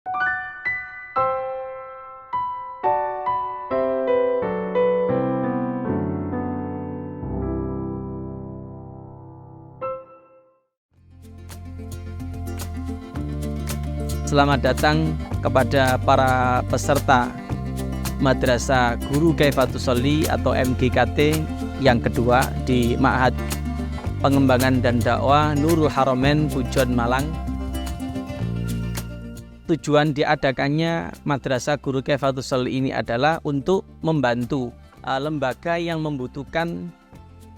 Selamat datang kepada para peserta Madrasah Guru Kaifatus Sholih atau MGKT yang kedua di Ma'had Pengembangan dan Dakwah Nurul Haramain Pujon Malang. Tujuan diadakannya Madrasah Guru Kaifatus Sholih ini adalah untuk membantu lembaga yang membutuhkan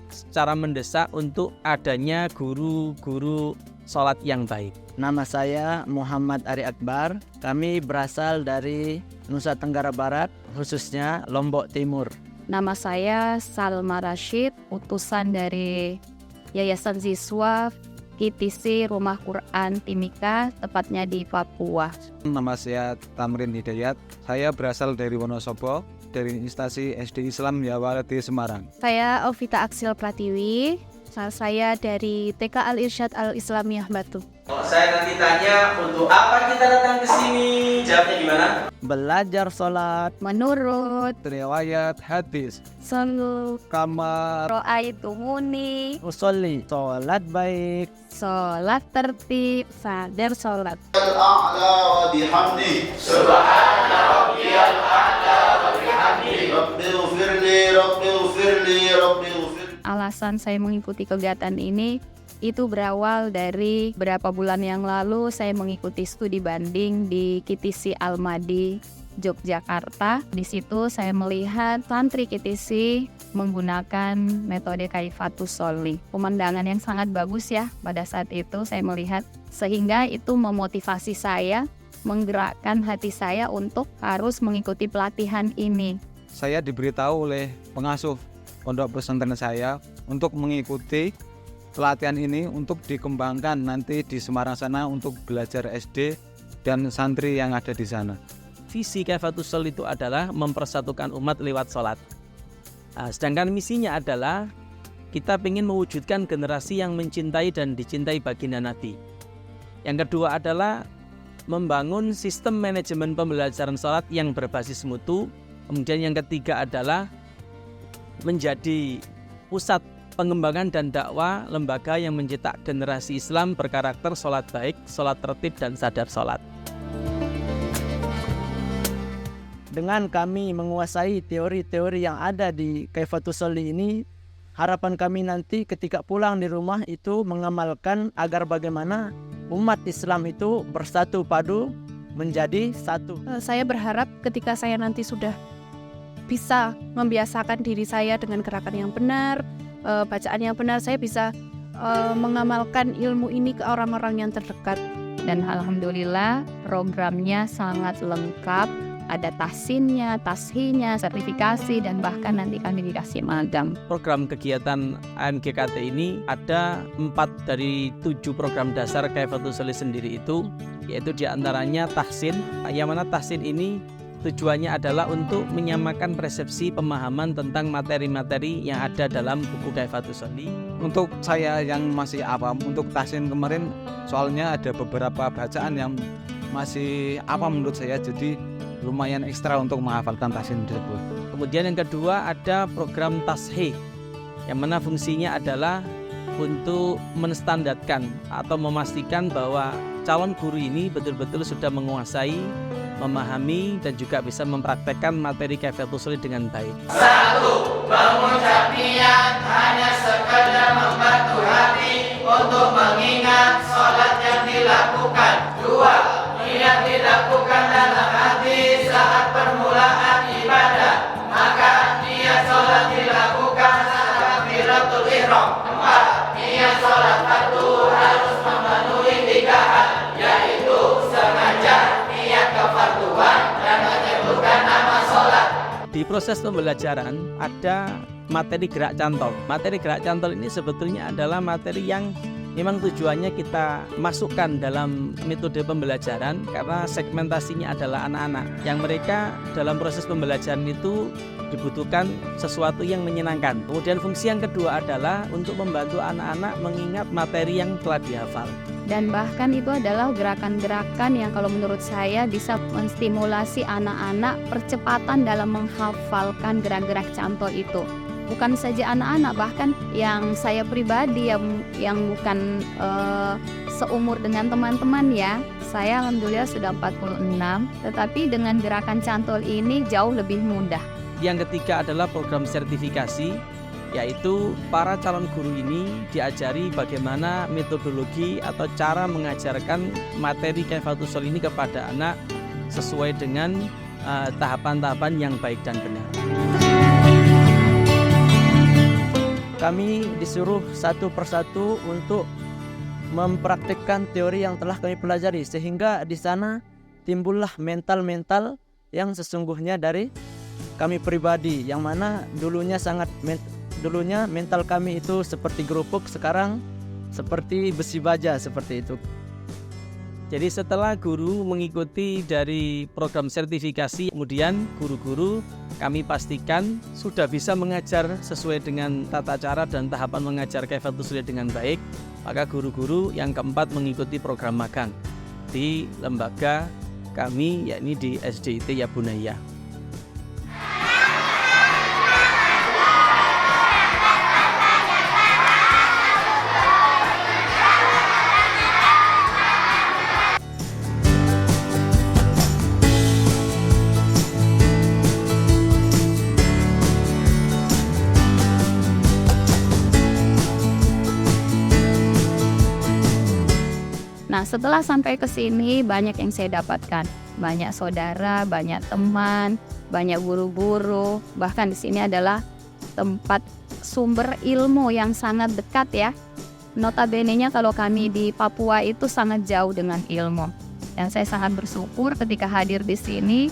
secara mendesak untuk adanya guru-guru sholat yang baik. Nama saya Muhammad Ari Akbar. Kami berasal dari Nusa Tenggara Barat, khususnya Lombok Timur. Nama saya Salma Rashid, utusan dari Yayasan Siswa KTC Rumah Quran Timika, tepatnya di Papua. Nama saya Tamrin Hidayat. Saya berasal dari Wonosobo, dari instansi SD Islam Yawalati Semarang. Saya Ovita Aksil Pratiwi. Saya dari TK Al-Irsyad Al-Islamiyah Batu. Saya nanti tanya untuk apa kita datang ke sini, jawabnya gimana? Belajar sholat, Menurut Riwayat hadis, Selu kamar, Ro'aitumuni, usolli, sholat baik, sholat tertib, sadar sholat. الأعلى وبحمده سبحان ربي الأعلى وبحمده رب اغفر لي رب اغفر لي رب اغفر لي. Alasan saya mengikuti kegiatan ini itu berawal dari beberapa bulan yang lalu saya mengikuti studi banding di KTC Al-Madi, Yogyakarta. Di situ saya melihat santri KTC menggunakan metode Kaifatus Sholih. Pemandangan yang sangat bagus ya pada saat itu saya melihat, sehingga itu memotivasi saya, menggerakkan hati saya untuk harus mengikuti pelatihan ini. saya diberitahu oleh pengasuh pondok pesantren saya untuk mengikuti pelatihan ini untuk dikembangkan nanti di Semarang sana untuk belajar SD dan santri yang ada di sana. Visi Kaifatus Sholih itu adalah mempersatukan umat lewat sholat. Sedangkan misinya adalah kita ingin mewujudkan generasi yang mencintai dan dicintai baginda Nabi. Yang kedua adalah membangun sistem manajemen pembelajaran sholat yang berbasis mutu. Kemudian yang ketiga adalah menjadi pusat pengembangan dan dakwah lembaga yang mencetak generasi Islam berkarakter sholat baik, sholat tertib, dan sadar sholat. Dengan kami menguasai teori-teori yang ada di Kaifatus Sholih ini, harapan kami nanti ketika pulang di rumah itu mengamalkan agar bagaimana umat Islam itu bersatu padu menjadi satu. Saya berharap ketika saya nanti sudah bisa membiasakan diri saya dengan gerakan yang benar, bacaan yang benar, saya bisa mengamalkan ilmu ini ke orang-orang yang terdekat. Dan alhamdulillah programnya sangat lengkap, ada tahsinnya, tashinya, sertifikasi, dan bahkan nanti kami dikasih magang. Program kegiatan AMGKT ini ada 4 dari 7 program dasar Kaifatus Sholih sendiri itu, yaitu diantaranya tahsin, yang mana tahsin ini tujuannya adalah untuk menyamakan persepsi pemahaman tentang materi-materi yang ada dalam buku Kaifatus Sholih. Untuk saya yang masih awam, untuk tahsin kemarin soalnya ada beberapa bacaan yang masih awam menurut saya, jadi lumayan ekstra untuk menghafalkan tahsin tersebut. Kemudian yang kedua ada program tashih, yang mana fungsinya adalah untuk menstandarkan atau memastikan bahwa calon guru ini betul-betul sudah menguasai, memahami, dan juga bisa mempraktekkan materi Kaifatus Sholih dengan baik. 1. Mengucap niat hanya sekedar membantu hati untuk mengingat sholat yang dilakukan. 2. Niat dilakukan dalam hati saat permulaan ibadah, maka niat sholat dilakukan saat takbiratul ihram. 4. Niat sholat fardu harus memenuhi 3 hal, yaitu sengaja, niat kefarduan, dan menyebutkan nama sholat. Di proses pembelajaran ada materi gerak cantol. Materi gerak cantol ini sebetulnya adalah materi yang memang tujuannya kita masukkan dalam metode pembelajaran karena segmentasinya adalah anak-anak yang mereka dalam proses pembelajaran itu dibutuhkan sesuatu yang menyenangkan. Kemudian fungsi yang kedua adalah untuk membantu anak-anak mengingat materi yang telah dihafal. Dan bahkan itu adalah gerakan-gerakan yang kalau menurut saya bisa menstimulasi anak-anak percepatan dalam menghafalkan gerak-gerak cantol itu. Bukan saja anak-anak, bahkan yang saya pribadi yang bukan seumur dengan teman-teman ya. Saya alhamdulillah sudah 46, tetapi dengan gerakan cantol ini jauh lebih mudah. Yang ketiga adalah program sertifikasi, yaitu para calon guru ini diajari bagaimana metodologi atau cara mengajarkan materi Kaifatus Sholih ini kepada anak sesuai dengan tahapan-tahapan yang baik dan benar. Kami disuruh satu persatu untuk mempraktikkan teori yang telah kami pelajari, sehingga di sana timbullah mental-mental yang sesungguhnya dari kami pribadi, yang mana dulunya mental kami itu seperti gerupuk, sekarang seperti besi baja, seperti itu. Jadi setelah guru mengikuti dari program sertifikasi, kemudian guru-guru kami pastikan sudah bisa mengajar sesuai dengan tata cara dan tahapan mengajar Kaifatus Sholih dengan baik, maka guru-guru yang keempat mengikuti program magang di lembaga kami, yakni di SDIT Ya Bunaya. Nah, setelah sampai ke sini banyak yang saya dapatkan. Banyak saudara, banyak teman, banyak guru-guru. Bahkan di sini adalah tempat sumber ilmu yang sangat dekat ya. Notabene-nya kalau kami di Papua itu sangat jauh dengan ilmu. Dan saya sangat bersyukur ketika hadir di sini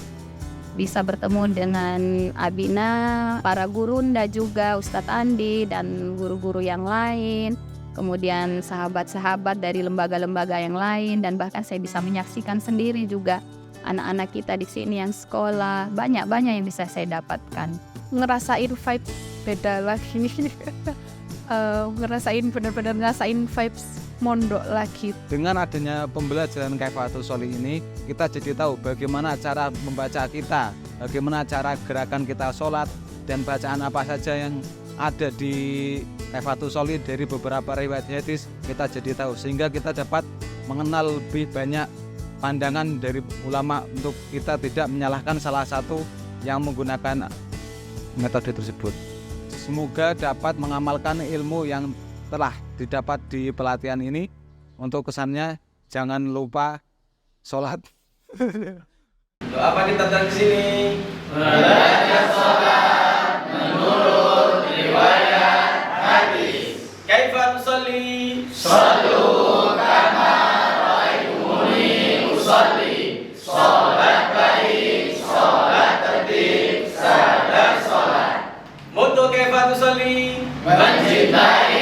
bisa bertemu dengan Abina, para gurunda juga, Ustadz Andi dan guru-guru yang lain. Kemudian sahabat-sahabat dari lembaga-lembaga yang lain, dan bahkan saya bisa menyaksikan sendiri juga anak-anak kita di sini yang sekolah, banyak yang bisa saya dapatkan. Ngerasain vibe beda lagi. Benar-benar ngerasain vibes mondok lagi. Dengan adanya pembelajaran Kaifatus Sholih ini, kita jadi tahu bagaimana cara membaca kita, bagaimana cara gerakan kita sholat, dan bacaan apa saja yang ada di Kaifatus Sholih dari beberapa riwayat hadis, kita jadi tahu, sehingga kita dapat mengenal lebih banyak pandangan dari ulama untuk kita tidak menyalahkan salah satu yang menggunakan metode tersebut. Semoga dapat mengamalkan ilmu yang telah didapat di pelatihan ini. Untuk kesannya, jangan lupa sholat. Doa apa kita dari sini? Belajar sholat menurut riwayat hadis. Kaifatus Sholih. Shallu kama ra'aitumuni usolli. Sholat baik, sholat tertib, sadar sholat. Moto Kaifatus Sholih. Mencintai